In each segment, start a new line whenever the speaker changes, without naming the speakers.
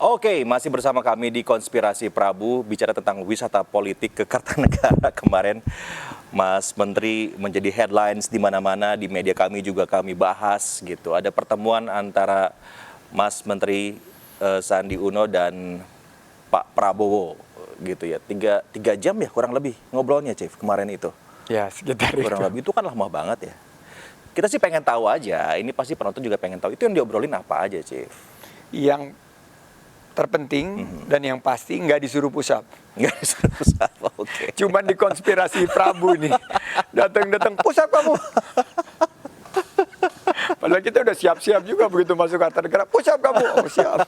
Oke, masih bersama kami di Konspirasi Prabu, bicara tentang wisata politik ke Kartanegara kemarin. Mas Menteri menjadi headlines di mana-mana, di media kami juga kami bahas gitu. Ada pertemuan antara Mas Menteri Sandi Uno dan Pak Prabowo gitu ya. Tiga jam ya kurang lebih ngobrolnya, Chief, kemarin itu.
Ya, sekitar
Kurang
itu.
lebih itu kan lama banget ya. Kita sih pengen tahu aja, ini pasti penonton juga pengen tahu. Itu yang diobrolin apa aja, Chief?
Yang terpenting dan yang pasti nggak disuruh push up.
Nggak disuruh pusat, oke.
Cuman di konspirasi Prabu nih. Datang-datang push up kamu. Padahal kita udah siap-siap juga begitu masuk Kartanegara. Push up kamu. Oh, siap.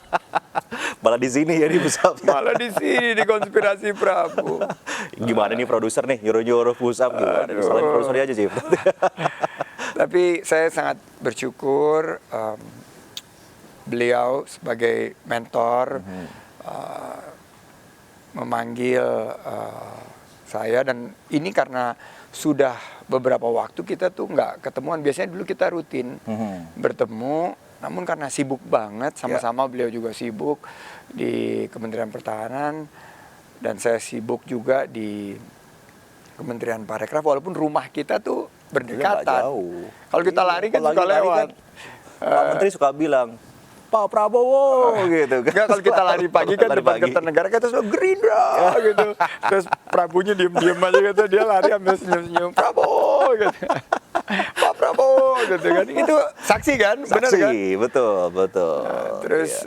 Malah di sini ya di pusat.
Malah di sini di konspirasi Prabu.
Gimana nih produser nih nyuruh-nyuruh pusat gimana?
Aduh.
Salahin produsernya aja sih.
Tapi saya sangat bersyukur beliau sebagai mentor memanggil saya, dan ini karena sudah beberapa waktu kita tuh nggak ketemuan. Biasanya dulu kita rutin bertemu, namun karena sibuk banget sama-sama, beliau juga sibuk di Kementerian Pertahanan dan saya sibuk juga di Kementerian Parekraf, walaupun rumah kita tuh berdekatan. Kalau kita lari kan suka lewat.
Pak Menteri suka bilang, Pak Prabowo gitu.
Enggak, kalau kita lari pagi kan depan Kartanegara kita sudah Gerindra gitu. Terus Prabunya diem-diem aja gitu, dia lari ambil senyum-senyum, Prabowo gitu. Pak Prabowo gitu kan. Itu saksi kan? Benar kan?
Saksi, betul.
Terus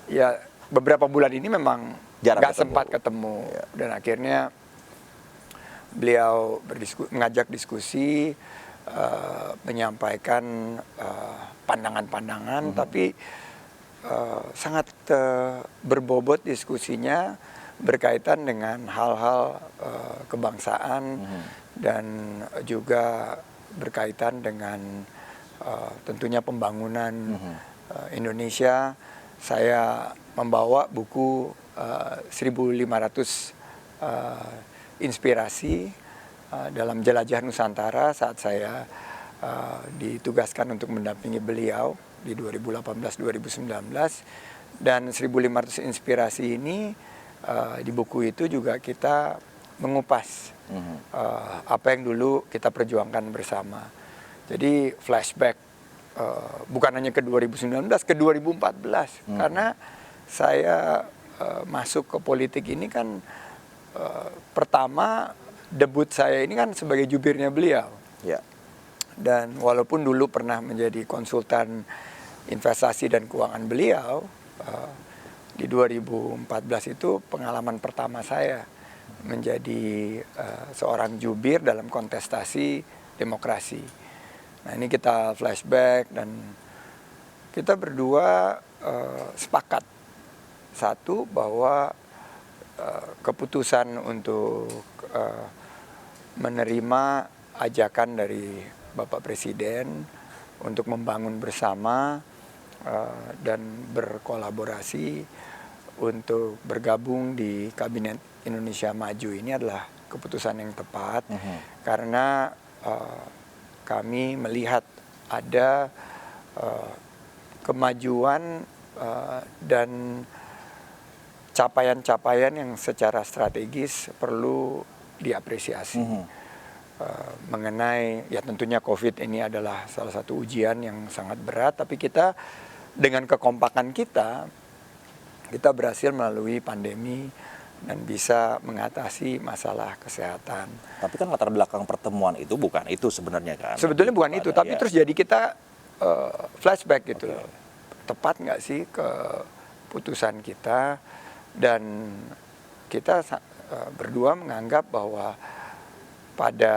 ya beberapa bulan ini memang nggak sempat ketemu. Dan akhirnya beliau mengajak diskusi, menyampaikan pandangan-pandangan, tapi sangat berbobot diskusinya berkaitan dengan hal-hal kebangsaan dan juga berkaitan dengan tentunya pembangunan Indonesia. Saya membawa buku 1.500 inspirasi dalam jelajah Nusantara saat saya ditugaskan untuk mendampingi beliau di 2018-2019, dan 1.500 inspirasi ini di buku itu juga kita mengupas apa yang dulu kita perjuangkan bersama. Jadi flashback bukan hanya ke 2019, ke 2014 karena saya masuk ke politik ini kan pertama debut saya ini kan sebagai jubirnya beliau.
Ya.
Dan walaupun dulu pernah menjadi konsultan investasi dan keuangan beliau, di 2014 itu pengalaman pertama saya menjadi seorang jubir dalam kontestasi demokrasi. Nah, ini kita flashback dan kita berdua sepakat satu bahwa keputusan untuk menerima ajakan dari Bapak Presiden untuk membangun bersama dan berkolaborasi untuk bergabung di Kabinet Indonesia Maju ini adalah keputusan yang tepat karena kami melihat ada kemajuan dan capaian-capaian yang secara strategis perlu diapresiasi. Mengenai, ya tentunya COVID ini adalah salah satu ujian yang sangat berat, tapi kita dengan kekompakan kita berhasil melalui pandemi dan bisa mengatasi masalah kesehatan.
Tapi kan latar belakang pertemuan itu bukan itu sebenarnya kan?
Sebetulnya bukan itu, tapi terus jadi kita flashback gitu. Tepat nggak sih keputusan kita? Dan kita berdua menganggap bahwa pada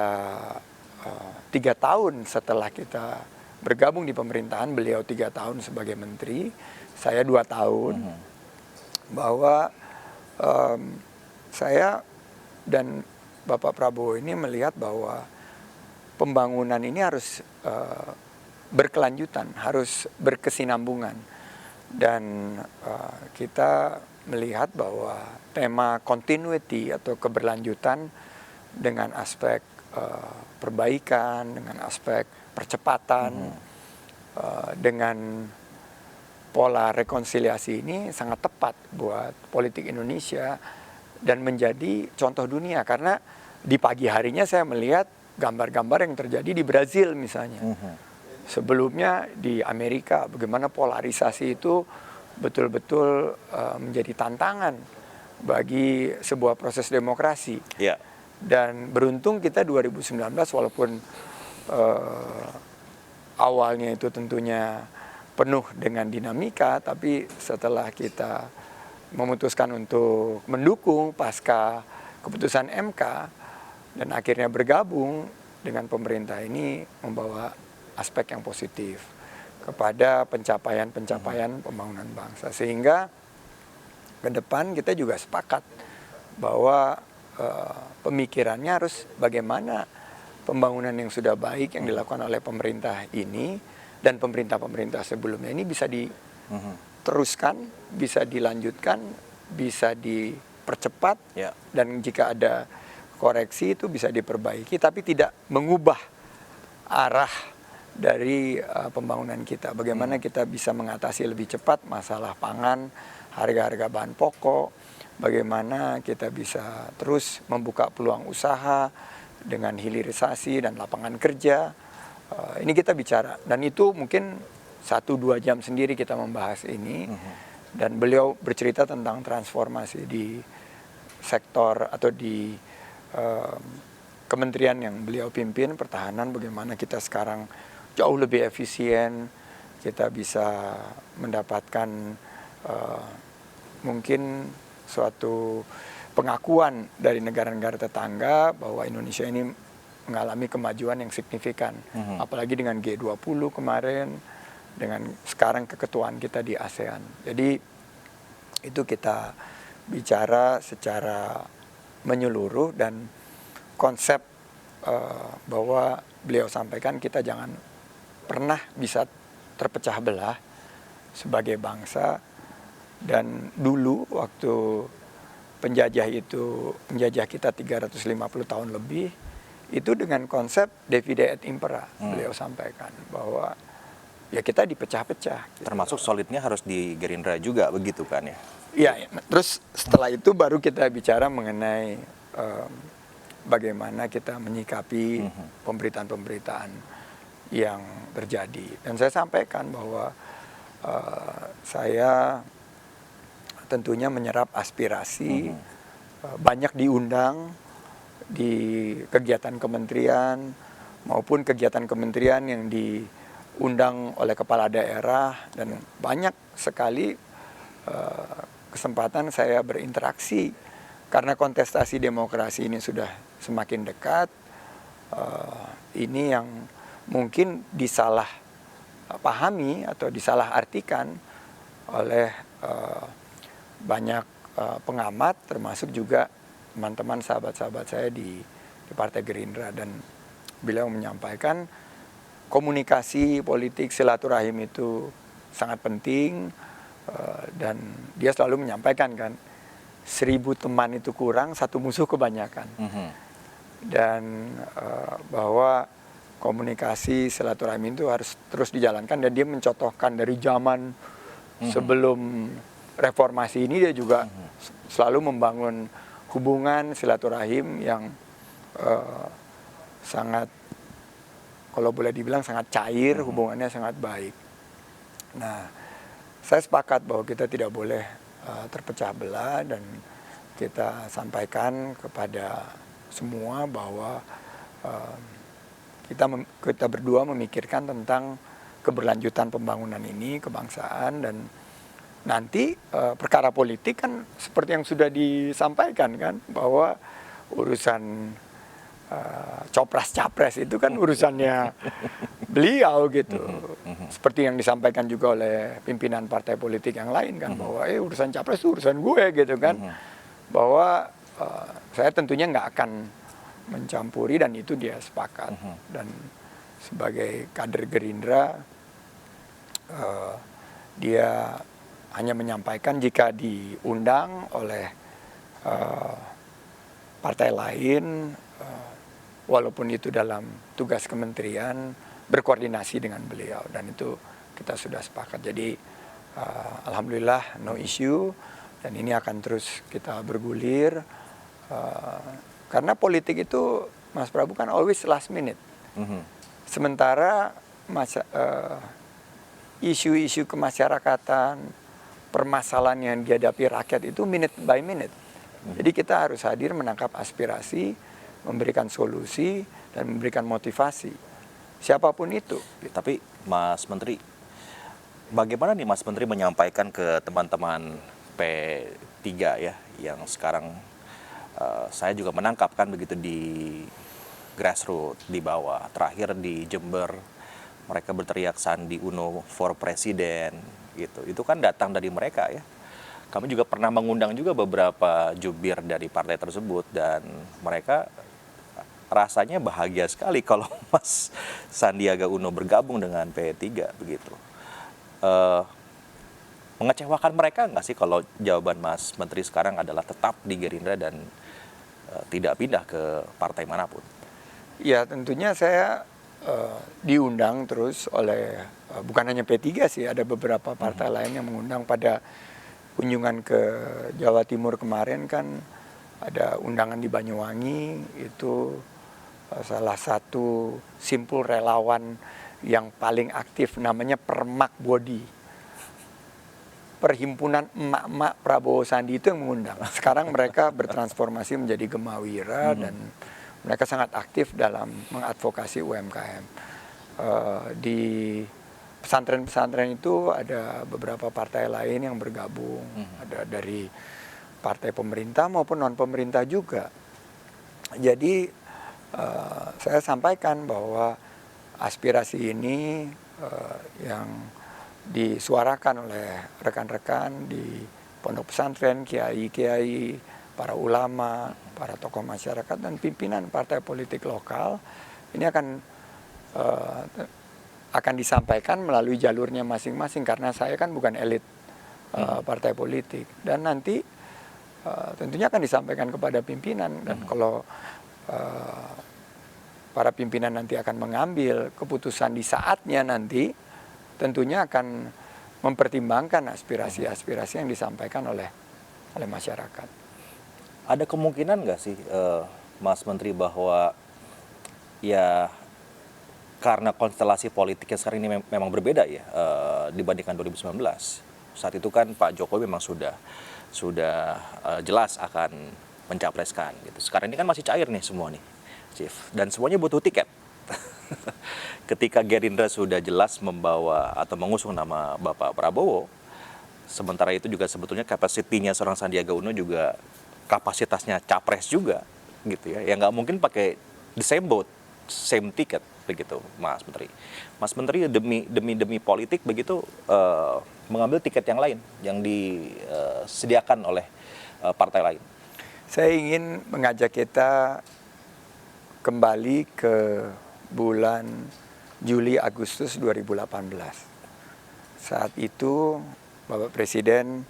3 tahun setelah kita bergabung di pemerintahan, beliau 3 tahun sebagai menteri, saya 2 tahun, bahwa saya dan Bapak Prabowo ini melihat bahwa pembangunan ini harus berkelanjutan, harus berkesinambungan. Dan kita melihat bahwa tema continuity atau keberlanjutan dengan aspek perbaikan, dengan aspek percepatan, dengan pola rekonsiliasi ini sangat tepat buat politik Indonesia dan menjadi contoh dunia, karena di pagi harinya saya melihat gambar-gambar yang terjadi di Brazil misalnya. Sebelumnya di Amerika, bagaimana polarisasi itu betul-betul menjadi tantangan bagi sebuah proses demokrasi.
Ya.
Dan beruntung kita 2019 walaupun awalnya itu tentunya penuh dengan dinamika, tapi setelah kita memutuskan untuk mendukung pasca keputusan MK dan akhirnya bergabung dengan pemerintah, ini membawa aspek yang positif kepada pencapaian-pencapaian pembangunan bangsa. Sehingga ke depan kita juga sepakat bahwa pemikirannya harus bagaimana pembangunan yang sudah baik yang dilakukan oleh pemerintah ini dan pemerintah-pemerintah sebelumnya ini bisa diteruskan, bisa dilanjutkan, bisa dipercepat, dan jika ada koreksi itu bisa diperbaiki, tapi tidak mengubah arah dari pembangunan kita. Bagaimana kita bisa mengatasi lebih cepat masalah pangan, harga-harga bahan pokok, bagaimana kita bisa terus membuka peluang usaha dengan hilirisasi dan lapangan kerja. Ini kita bicara, dan itu mungkin 1-2 jam sendiri kita membahas ini. Dan beliau bercerita tentang transformasi di sektor atau di kementerian yang beliau pimpin, pertahanan, bagaimana kita sekarang jauh lebih efisien, kita bisa mendapatkan mungkin suatu pengakuan dari negara-negara tetangga bahwa Indonesia ini mengalami kemajuan yang signifikan. Apalagi dengan G20 kemarin, dengan sekarang keketuaan kita di ASEAN. Jadi itu kita bicara secara menyeluruh, dan konsep bahwa beliau sampaikan kita jangan pernah bisa terpecah belah sebagai bangsa. Dan dulu waktu penjajah itu menjajah kita 350 tahun lebih, itu dengan konsep divide et impera, beliau sampaikan bahwa ya kita dipecah-pecah.
Termasuk solidnya harus di Gerindra juga, begitu kan ya?
Iya, terus setelah itu baru kita bicara mengenai bagaimana kita menyikapi pemberitaan-pemberitaan yang terjadi. Dan saya sampaikan bahwa saya tentunya menyerap aspirasi, banyak diundang di kegiatan kementerian maupun kegiatan kementerian yang diundang oleh kepala daerah, dan banyak sekali kesempatan saya berinteraksi karena kontestasi demokrasi ini sudah semakin dekat. Ini yang mungkin disalah pahami atau disalah artikan oleh banyak pengamat, termasuk juga teman-teman sahabat-sahabat saya di Partai Gerindra. Dan beliau menyampaikan komunikasi politik silaturahim itu sangat penting, dan dia selalu menyampaikan kan, 1000 teman itu kurang, 1 musuh kebanyakan. Dan bahwa komunikasi silaturahim itu harus terus dijalankan, dan dia mencontohkan dari zaman sebelum reformasi ini dia juga selalu membangun hubungan silaturahim yang sangat, kalau boleh dibilang sangat cair, hubungannya sangat baik. Nah, saya sepakat bahwa kita tidak boleh terpecah belah, dan kita sampaikan kepada semua bahwa kita berdua memikirkan tentang keberlanjutan pembangunan ini, kebangsaan, dan nanti perkara politik kan seperti yang sudah disampaikan kan, bahwa urusan copras-capres itu kan urusannya beliau gitu. Seperti yang disampaikan juga oleh pimpinan partai politik yang lain kan, bahwa urusan capres itu urusan gue gitu kan. Bahwa saya tentunya nggak akan mencampuri, dan itu dia sepakat. Dan sebagai kader Gerindra, dia hanya menyampaikan jika diundang oleh partai lain, walaupun itu dalam tugas kementerian, berkoordinasi dengan beliau, dan itu kita sudah sepakat. Jadi Alhamdulillah no issue, dan ini akan terus kita bergulir. Karena politik itu, Mas Prabu, kan always last minute. Sementara isu-isu kemasyarakatan, permasalahan yang dihadapi rakyat itu minute by minute. Jadi kita harus hadir menangkap aspirasi, memberikan solusi, dan memberikan motivasi. Siapapun itu.
Tapi Mas Menteri, bagaimana nih Mas Menteri menyampaikan ke teman-teman P3 ya, yang sekarang saya juga menangkap kan begitu di grassroots, di bawah. Terakhir di Jember, mereka berteriak Sandi Uno for Presiden gitu. Itu kan datang dari mereka ya. Kami juga pernah mengundang juga beberapa jubir dari partai tersebut, dan mereka rasanya bahagia sekali kalau Mas Sandiaga Uno bergabung dengan P3 begitu. Mengecewakan mereka nggak sih kalau jawaban Mas Menteri sekarang adalah tetap di Gerindra dan tidak pindah ke partai manapun?
Ya, tentunya saya diundang terus oleh bukan hanya P3 sih, ada beberapa partai lain yang mengundang. Pada kunjungan ke Jawa Timur kemarin kan ada undangan di Banyuwangi, itu salah satu simpul relawan yang paling aktif, namanya Permak Bodi. Perhimpunan emak-emak Prabowo Sandi itu yang mengundang. Sekarang mereka bertransformasi menjadi Gemawira dan mereka sangat aktif dalam mengadvokasi UMKM. Di pesantren-pesantren itu ada beberapa partai lain yang bergabung, ada dari partai pemerintah maupun non pemerintah juga. Jadi saya sampaikan bahwa aspirasi ini yang disuarakan oleh rekan-rekan di pondok pesantren, kiai-kiai, para ulama, para tokoh masyarakat, dan pimpinan partai politik lokal, ini akan disampaikan melalui jalurnya masing-masing, karena saya kan bukan elit partai politik, dan nanti tentunya akan disampaikan kepada pimpinan, dan kalau para pimpinan nanti akan mengambil keputusan di saatnya nanti, tentunya akan mempertimbangkan aspirasi-aspirasi yang disampaikan oleh masyarakat.
Ada kemungkinan nggak sih Mas Menteri bahwa ya karena konstelasi politiknya sekarang ini memang berbeda ya dibandingkan 2019. Saat itu kan Pak Jokowi memang sudah jelas akan mencapreskan gitu. Sekarang ini kan masih cair nih semua nih, Chief, dan semuanya butuh tiket. Ketika Gerindra sudah jelas membawa atau mengusung nama Bapak Prabowo, sementara itu juga sebetulnya kapasitinya seorang Sandiaga Uno juga kapasitasnya capres juga gitu ya. Yang nggak mungkin pakai the same boat, same ticket begitu, Mas Menteri. Mas Menteri demi politik begitu mengambil tiket yang lain yang disediakan oleh partai lain.
Saya ingin mengajak kita kembali ke bulan Juli Agustus 2018. Saat itu Bapak Presiden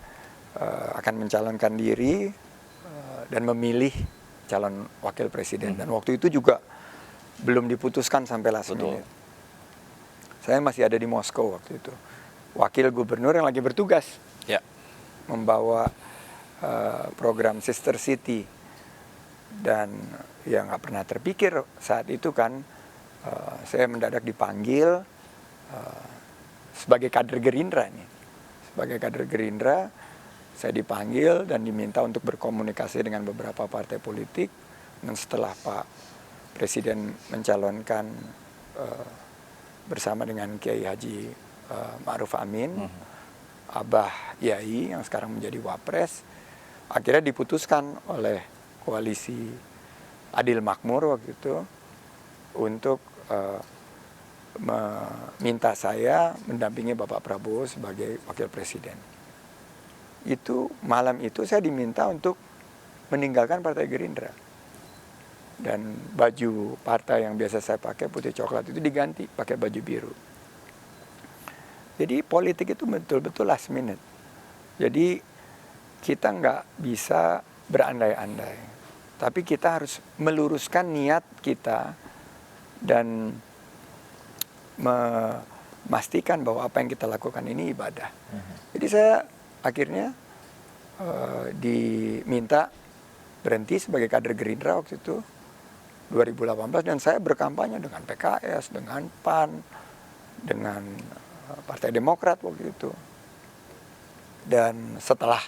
akan mencalonkan diri dan memilih calon wakil presiden. Dan waktu itu juga belum diputuskan sampai last minute. Saya masih ada di Moskow waktu itu. Wakil gubernur yang lagi bertugas membawa program Sister City. Dan yang nggak pernah terpikir saat itu kan, saya mendadak dipanggil sebagai kader Gerindra nih. Sebagai kader Gerindra, saya dipanggil dan diminta untuk berkomunikasi dengan beberapa partai politik. Dan setelah Pak Presiden mencalonkan bersama dengan Kiai Haji Ma'ruf Amin, Abah Yai yang sekarang menjadi Wapres, akhirnya diputuskan oleh koalisi Adil Makmur waktu itu untuk meminta saya mendampingi Bapak Prabowo sebagai wakil presiden. Itu malam itu saya diminta untuk meninggalkan Partai Gerindra. Dan baju partai yang biasa saya pakai putih coklat itu diganti pakai baju biru. Jadi politik itu betul-betul last minute. Jadi kita nggak bisa berandai-andai. Tapi kita harus meluruskan niat kita dan memastikan bahwa apa yang kita lakukan ini ibadah. Jadi saya akhirnya diminta berhenti sebagai kader Gerindra waktu itu 2018, dan saya berkampanye dengan PKS, dengan PAN, dengan Partai Demokrat waktu itu. Dan setelah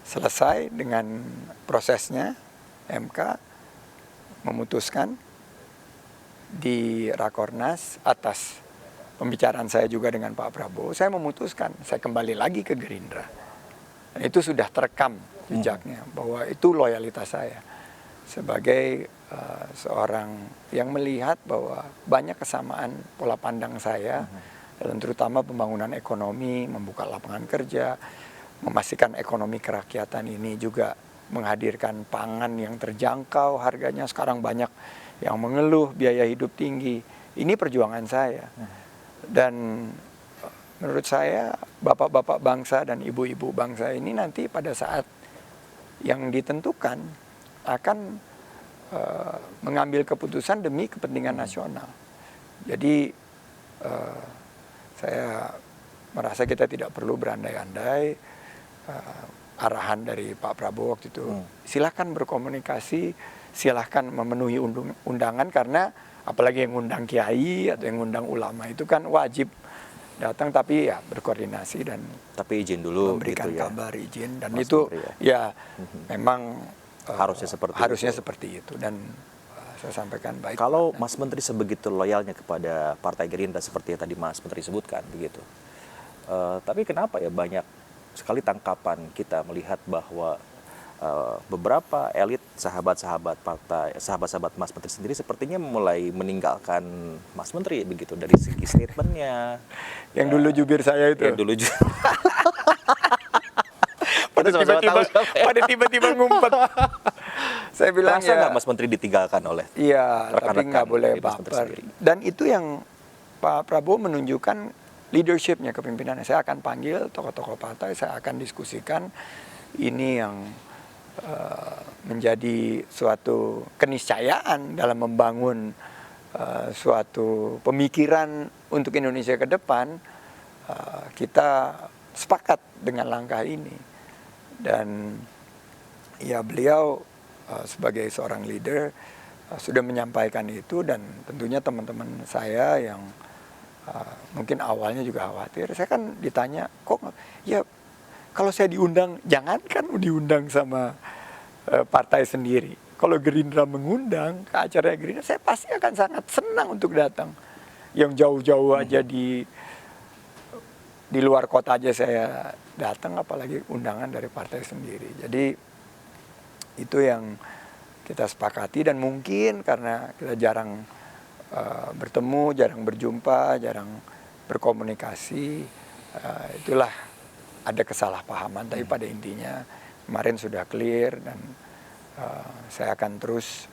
selesai dengan prosesnya, MK memutuskan di Rakornas atas pembicaraan saya juga dengan Pak Prabowo, saya memutuskan saya kembali lagi ke Gerindra. Dan itu sudah terekam jejaknya bahwa itu loyalitas saya sebagai seorang yang melihat bahwa banyak kesamaan pola pandang saya dalam terutama pembangunan ekonomi, membuka lapangan kerja, memastikan ekonomi kerakyatan ini juga menghadirkan pangan yang terjangkau harganya. Sekarang banyak yang mengeluh biaya hidup tinggi. Ini perjuangan saya. Dan menurut saya bapak-bapak bangsa dan ibu-ibu bangsa ini nanti pada saat yang ditentukan akan mengambil keputusan demi kepentingan nasional. Jadi saya merasa kita tidak perlu berandai-andai. Arahan dari Pak Prabowo waktu itu, silahkan berkomunikasi, silahkan memenuhi undangan, karena apalagi yang undang kiai atau yang undang ulama itu kan wajib datang, tapi ya berkoordinasi dan
tapi izin dulu
memberikan
gitu ya,
kabar izin, dan
Mas
itu
Menteri
ya memang
harusnya seperti
itu, dan saya sampaikan baik.
Kalau Mas Menteri sebegitu loyalnya kepada Partai Gerindra seperti yang tadi Mas Menteri sebutkan begitu, tapi kenapa ya banyak sekali tangkapan kita melihat bahwa beberapa elit sahabat-sahabat partai, sahabat-sahabat Mas Menteri sendiri sepertinya mulai meninggalkan Mas Menteri begitu dari segi statementnya.
Yang dulu jubir saya itu.
Yang dulu jubir.
pada tiba-tiba ngumpet. Saya bilang
Rasa nggak Mas Menteri ditinggalkan oleh
iya, tapi nggak boleh
Mas Menteri
baper.
sendiri?
Dan itu yang Pak Prabowo menunjukkan leadershipnya, kepemimpinannya. Saya akan panggil tokoh-tokoh partai, saya akan diskusikan. Ini yang menjadi suatu keniscayaan dalam membangun suatu pemikiran untuk Indonesia ke depan. Kita sepakat dengan langkah ini. Dan ya beliau sebagai seorang leader sudah menyampaikan itu, dan tentunya teman-teman saya yang mungkin awalnya juga khawatir. Saya kan ditanya, kok ya kalau saya diundang, jangankan diundang sama partai sendiri. Kalau Gerindra mengundang ke acara Gerindra, saya pasti akan sangat senang untuk datang. Yang jauh-jauh aja di luar kota aja saya datang, apalagi undangan dari partai sendiri. Jadi itu yang kita sepakati, dan mungkin karena kita jarang bertemu, jarang berjumpa, jarang berkomunikasi, itulah ada kesalahpahaman. Tapi pada intinya kemarin sudah clear, dan saya akan terus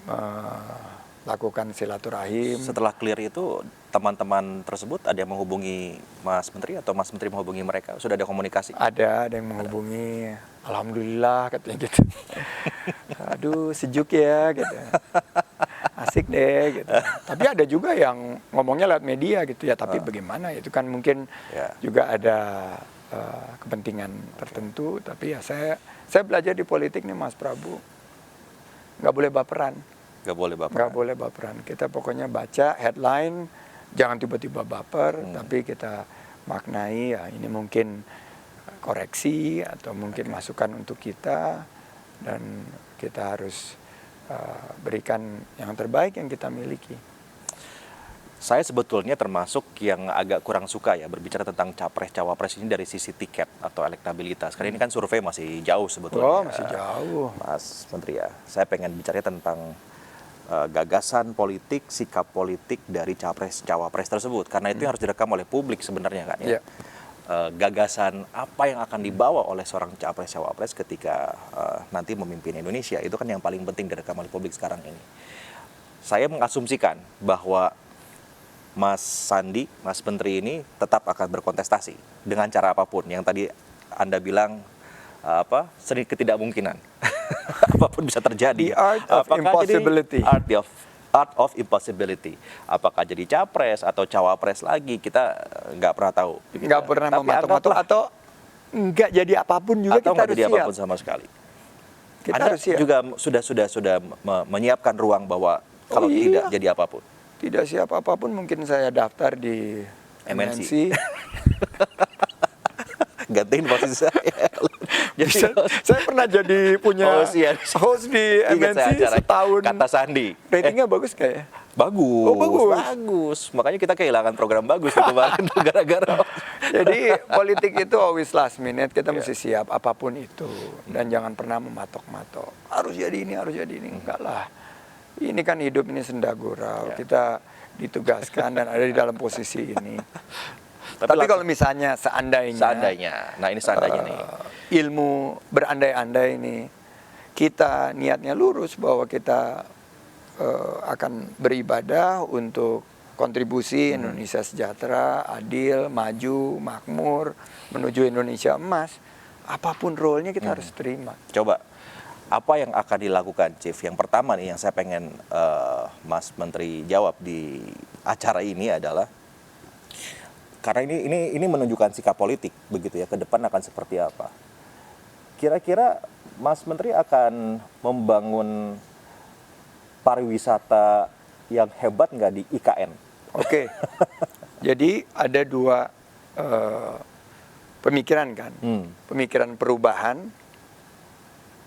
melakukan silaturahim.
Setelah clear itu, teman-teman tersebut ada yang menghubungi Mas Menteri atau Mas Menteri menghubungi mereka? Sudah ada komunikasi?
Ada yang menghubungi. Alhamdulillah katanya gitu. Aduh sejuk ya gitu. Asik deh gitu. Tapi ada juga yang ngomongnya lewat media gitu ya, tapi bagaimana, itu kan mungkin juga ada kepentingan tertentu. Tapi ya saya belajar di politik nih Mas Prabu, nggak boleh baperan.
Nggak boleh baperan.
Nggak boleh baperan. Kita pokoknya baca headline, jangan tiba-tiba baper, tapi kita maknai ya ini mungkin koreksi atau mungkin masukan untuk kita, dan kita harus berikan yang terbaik yang kita miliki.
Saya sebetulnya termasuk yang agak kurang suka ya berbicara tentang capres-cawapres ini dari sisi tiket atau elektabilitas. Karena ini kan survei masih jauh sebetulnya.
Oh, masih jauh.
Mas Menteri ya, saya pengen bicara tentang gagasan politik, sikap politik dari capres-cawapres tersebut. Karena itu yang harus direkam oleh publik sebenarnya kan ya. Gagasan apa yang akan dibawa oleh seorang capres-cawapres ketika nanti memimpin Indonesia, itu kan yang paling penting direkam oleh publik sekarang ini. Saya mengasumsikan bahwa Mas Sandi, Mas Menteri ini tetap akan berkontestasi dengan cara apapun. Yang tadi Anda bilang sering ketidakmungkinan. Apapun bisa terjadi.
The art of impossibility.
Art of art of impossibility. Apakah jadi capres atau cawapres lagi, kita nggak pernah tahu.
Nggak pernah
Tapi
mematok-matok
anggaplah,
atau nggak jadi apapun juga
atau
kita
nggak
harus
jadi
siap.
apapun sama sekali.
Kita
Anda
harus siap.
juga sudah menyiapkan ruang bahwa kalau
iya.
tidak jadi apapun.
Tidak siap apapun, mungkin saya daftar di MNC.
Gantiin posisi saya. Jadi
Saya pernah jadi punya
Host, ya.
host di
ingat saya
MNC
acara
setahun.
Kata Sandi.
Ratingnya bagus kayak.
Bagus,
Oh, bagus.
bagus. Makanya kita kehilangan program bagus itu kemarin tuh gara-gara.
Jadi politik itu always last minute, kita
Iya.
mesti siap apapun itu. Dan jangan pernah mematok-matok. Harus jadi ini, harus jadi ini. Enggak lah. Ini kan hidup ini senda gurau.
Iya.
Kita ditugaskan dan ada di dalam posisi ini.
Tapi
Tapi kalau misalnya
seandainya, nah ini seandainya nih.
ilmu berandai-andai ini, kita niatnya lurus bahwa kita akan beribadah untuk kontribusi Indonesia sejahtera, adil, maju, makmur, menuju Indonesia emas. Apapun role-nya kita harus terima.
Coba, apa yang akan dilakukan, Chief? Yang pertama nih yang saya pengen Mas Menteri jawab di acara ini adalah, karena ini menunjukkan sikap politik begitu ya, ke depan akan seperti apa. Kira-kira Mas Menteri akan membangun pariwisata yang hebat nggak di IKN?
Oke. Jadi ada dua pemikiran kan. Pemikiran perubahan.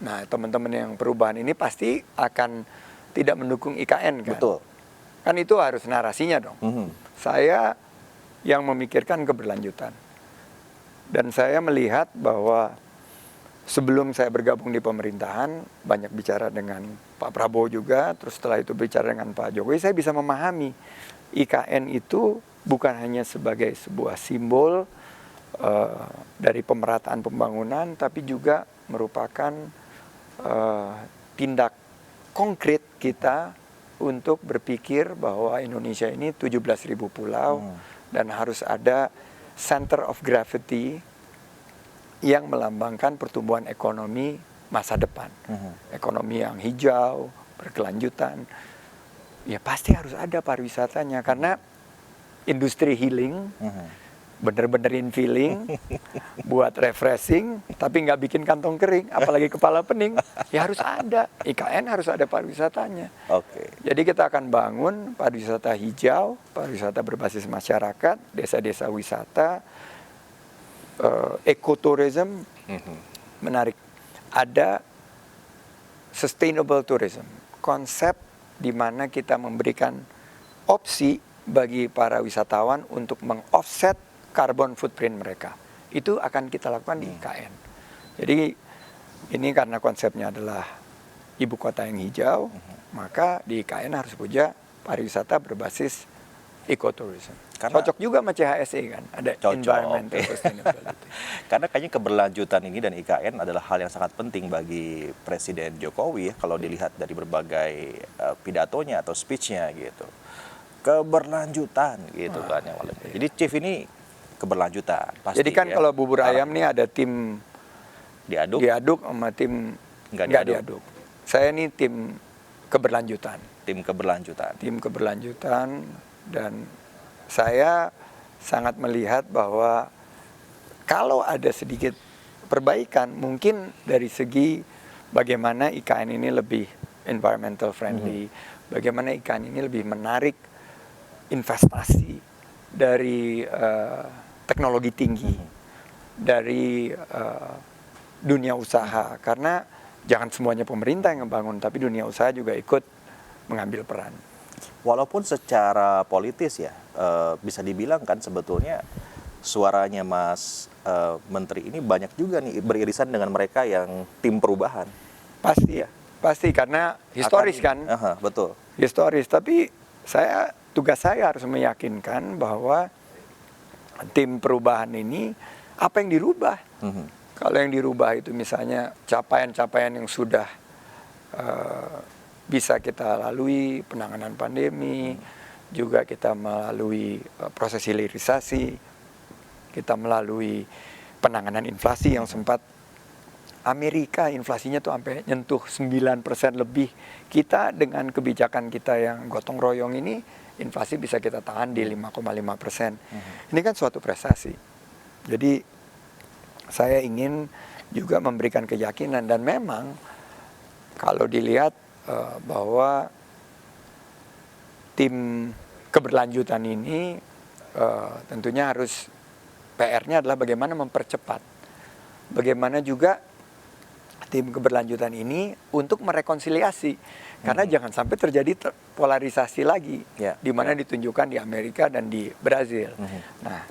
Nah, teman-teman yang perubahan ini pasti akan tidak mendukung IKN kan.
Betul.
Kan itu harus narasinya dong. Saya yang memikirkan keberlanjutan. Dan saya melihat bahwa sebelum saya bergabung di pemerintahan, banyak bicara dengan Pak Prabowo juga, terus setelah itu bicara dengan Pak Jokowi, saya bisa memahami IKN itu bukan hanya sebagai sebuah simbol dari pemerataan pembangunan, tapi juga merupakan tindak konkret kita untuk berpikir bahwa Indonesia ini 17.000 pulau dan harus ada center of gravity yang melambangkan pertumbuhan ekonomi masa depan. Ekonomi yang hijau, berkelanjutan. Ya pasti harus ada pariwisatanya karena industri healing, bener-benerin feeling, buat refreshing, tapi nggak bikin kantong kering, apalagi kepala pening, ya harus ada. IKN harus ada pariwisatanya.
Oke.
Jadi kita akan bangun pariwisata hijau, pariwisata berbasis masyarakat, desa-desa wisata, ekoturism, menarik. Ada sustainable tourism, konsep di mana kita memberikan opsi bagi para wisatawan untuk meng-offset carbon footprint mereka. Itu akan kita lakukan di IKN. Jadi ini karena konsepnya adalah ibu kota yang hijau, maka di IKN harus punya pariwisata berbasis ekoturism. Cocok juga sama CHSE kan, ada
Cocok.
environmental sustainability.
Karena kayaknya keberlanjutan ini dan IKN adalah hal yang sangat penting bagi Presiden Jokowi ya, kalau dilihat dari berbagai pidatonya atau speech-nya gitu. Keberlanjutan gitu kan yang paling. Jadi Chief ini keberlanjutan pasti.
Jadi kan
ya.
kalau bubur ayam nih ada tim
diaduk
sama tim
Nggak
nggak
diaduk.
diaduk. Saya ini tim keberlanjutan.
tim keberlanjutan.
Tim keberlanjutan, dan saya sangat melihat bahwa kalau ada sedikit perbaikan mungkin dari segi bagaimana IKN ini lebih environmental friendly, bagaimana IKN ini lebih menarik investasi dari teknologi tinggi, dari dunia usaha, karena jangan semuanya pemerintah yang membangun, tapi dunia usaha juga ikut mengambil peran.
Walaupun secara politis ya bisa dibilang kan sebetulnya suaranya Mas Menteri ini banyak juga nih beririsan dengan mereka yang tim perubahan.
Pasti ya, pasti karena historis kan.
Betul.
Historis, tapi tugas saya harus meyakinkan bahwa tim perubahan ini apa yang dirubah. Kalau yang dirubah itu misalnya capaian-capaian yang sudah bisa kita lalui, penanganan pandemi, juga kita melalui proses hilirisasi, kita melalui penanganan inflasi yang sempat Amerika inflasinya tuh sampai nyentuh 9% lebih. Kita dengan kebijakan kita yang gotong royong ini, inflasi bisa kita tahan di 5,5%. Ini kan suatu prestasi. Jadi saya ingin juga memberikan keyakinan, dan memang kalau dilihat bahwa tim keberlanjutan ini tentunya harus, PR-nya adalah bagaimana mempercepat. Bagaimana juga tim keberlanjutan ini untuk merekonsiliasi. Karena jangan sampai terjadi polarisasi lagi, di mana ditunjukkan di Amerika dan di Brazil. Nah,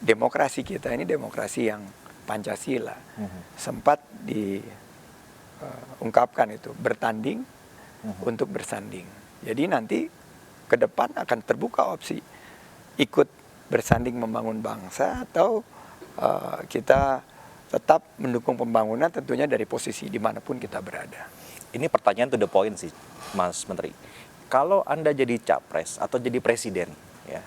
demokrasi kita ini demokrasi yang Pancasila. Sempat diungkapkan itu, bertanding untuk bersanding. Jadi nanti ke depan akan terbuka opsi ikut bersanding membangun bangsa, atau kita tetap mendukung pembangunan, tentunya dari posisi dimanapun kita berada.
Ini pertanyaan to the point sih, Mas Menteri. Kalau Anda jadi capres atau jadi presiden, ya,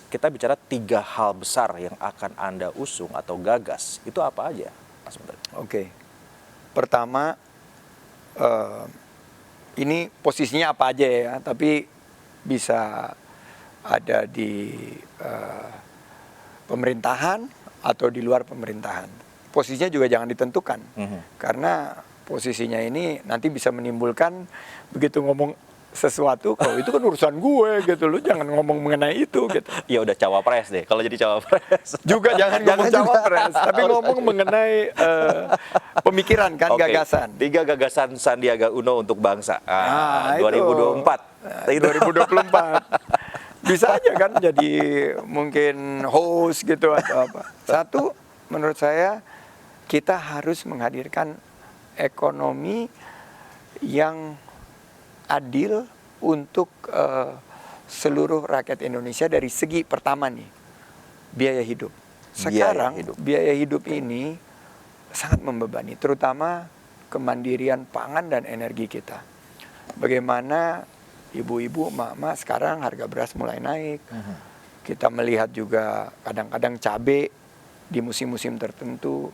kita bicara 3 hal besar yang akan Anda usung atau gagas. Itu apa aja, Mas Menteri?
Oke. Pertama, ini posisinya apa aja ya, tapi bisa ada di pemerintahan atau di luar pemerintahan. Posisinya juga jangan ditentukan, karena posisinya ini nanti bisa menimbulkan, begitu ngomong sesuatu, kalau itu kan urusan gue gitu, lu jangan ngomong mengenai itu gitu.
Ya udah cawapres deh, kalau jadi cawapres.
Juga jangan ngomong cawapres, tapi ngomong mengenai pemikiran kan, gagasan.
3 gagasan Sandiaga Uno untuk bangsa. 2024.
Itu. 2024. Bisa aja kan jadi mungkin host gitu atau apa. Satu, menurut saya kita harus menghadirkan ekonomi yang adil untuk seluruh rakyat Indonesia dari segi pertama nih, biaya hidup. Sekarang biaya hidup ini sangat membebani, terutama kemandirian pangan dan energi kita. Bagaimana ibu-ibu, emak-emak sekarang harga beras mulai naik. Kita melihat juga kadang-kadang cabai di musim-musim tertentu,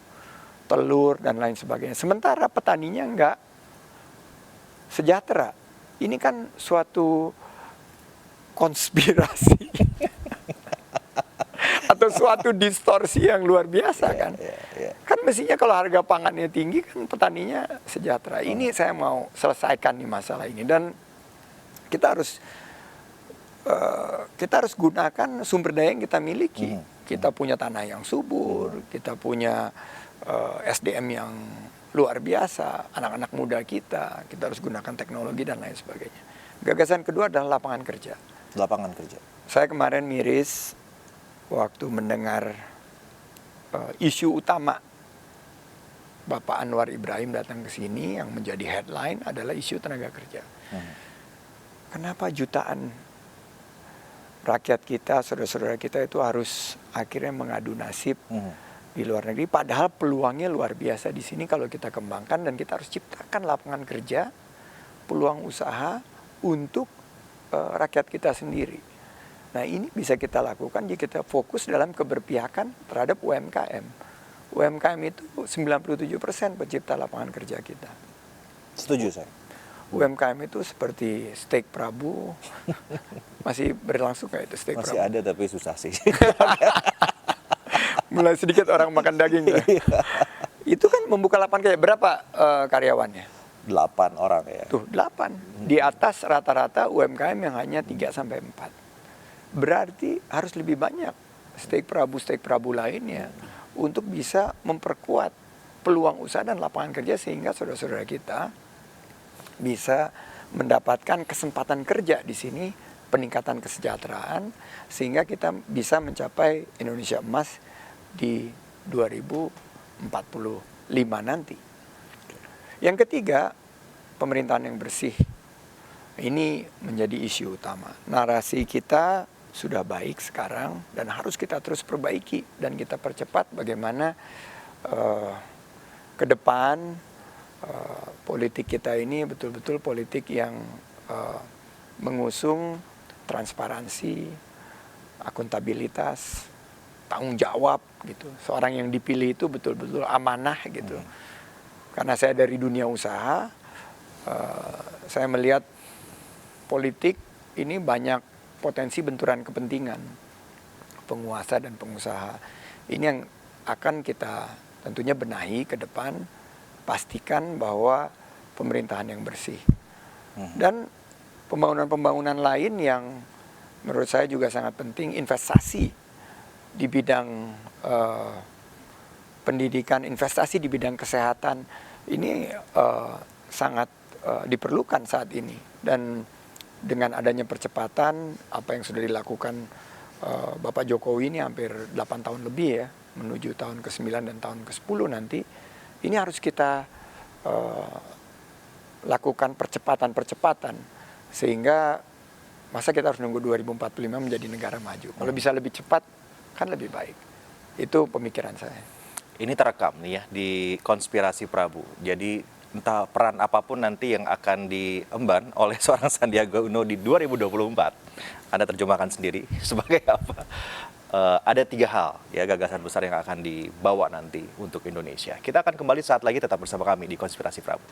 telur dan lain sebagainya. Sementara petaninya enggak sejahtera. Ini kan suatu konspirasi atau suatu distorsi yang luar biasa kan. Kan mestinya kalau harga pangannya tinggi kan petaninya sejahtera. Ini saya mau selesaikan nih masalah ini, dan kita harus gunakan sumber daya yang kita miliki. Kita punya tanah yang subur, kita punya SDM yang luar biasa, anak-anak muda kita harus gunakan teknologi dan lain sebagainya. Gagasan kedua adalah lapangan kerja.
Lapangan kerja.
Saya kemarin miris waktu mendengar isu utama Bapak Anwar Ibrahim datang ke sini, yang menjadi headline adalah isu tenaga kerja. Kenapa jutaan rakyat kita, saudara-saudara kita itu harus akhirnya mengadu nasib di luar negeri, padahal peluangnya luar biasa di sini kalau kita kembangkan, dan kita harus ciptakan lapangan kerja, peluang usaha untuk rakyat kita sendiri. Nah, ini bisa kita lakukan jika kita fokus dalam keberpihakan terhadap UMKM. UMKM itu 97% pencipta lapangan kerja kita.
Setuju saya.
UMKM itu seperti steak Prabu, masih berlangsung kayak itu steak
Masih
Prabu.
ada tapi susah sih.
Mulai sedikit orang makan daging ya. Itu kan membuka lapangan kerja. Berapa karyawannya?
8 orang ya.
Tuh, 8. Di atas rata-rata UMKM yang hanya 3-4. Berarti harus lebih banyak steak Prabu lainnya untuk bisa memperkuat peluang usaha dan lapangan kerja, sehingga saudara-saudara kita bisa mendapatkan kesempatan kerja di sini, peningkatan kesejahteraan, sehingga kita bisa mencapai Indonesia Emas di 2045 nanti. Yang ketiga, pemerintahan yang bersih. Ini menjadi isu utama. Narasi kita sudah baik sekarang dan harus kita terus perbaiki dan kita percepat bagaimana ke depan politik kita ini betul-betul politik yang mengusung transparansi, akuntabilitas, tanggung jawab gitu. Seorang yang dipilih itu betul-betul amanah gitu. Karena saya dari dunia usaha, saya melihat politik ini banyak potensi benturan kepentingan penguasa dan pengusaha. Ini yang akan kita tentunya benahi ke depan, pastikan bahwa pemerintahan yang bersih. Dan pembangunan-pembangunan lain yang menurut saya juga sangat penting, investasi di bidang pendidikan, investasi di bidang kesehatan, ini sangat diperlukan saat ini. Dan dengan adanya percepatan, apa yang sudah dilakukan Bapak Jokowi ini hampir 8 tahun lebih ya, menuju tahun ke-9 dan tahun ke-10 nanti, ini harus kita lakukan percepatan-percepatan, sehingga masa kita harus nunggu 2045 menjadi negara maju. Kalau bisa lebih cepat, kan lebih baik. Itu pemikiran saya.
Ini terekam nih ya di Konspirasi Prabu. Jadi entah peran apapun nanti yang akan diemban oleh seorang Sandiaga Uno di 2024, Anda terjemahkan sendiri sebagai apa? Ada 3 hal ya gagasan besar yang akan dibawa nanti untuk Indonesia. Kita akan kembali saat lagi, tetap bersama kami di Konspirasi Prabu.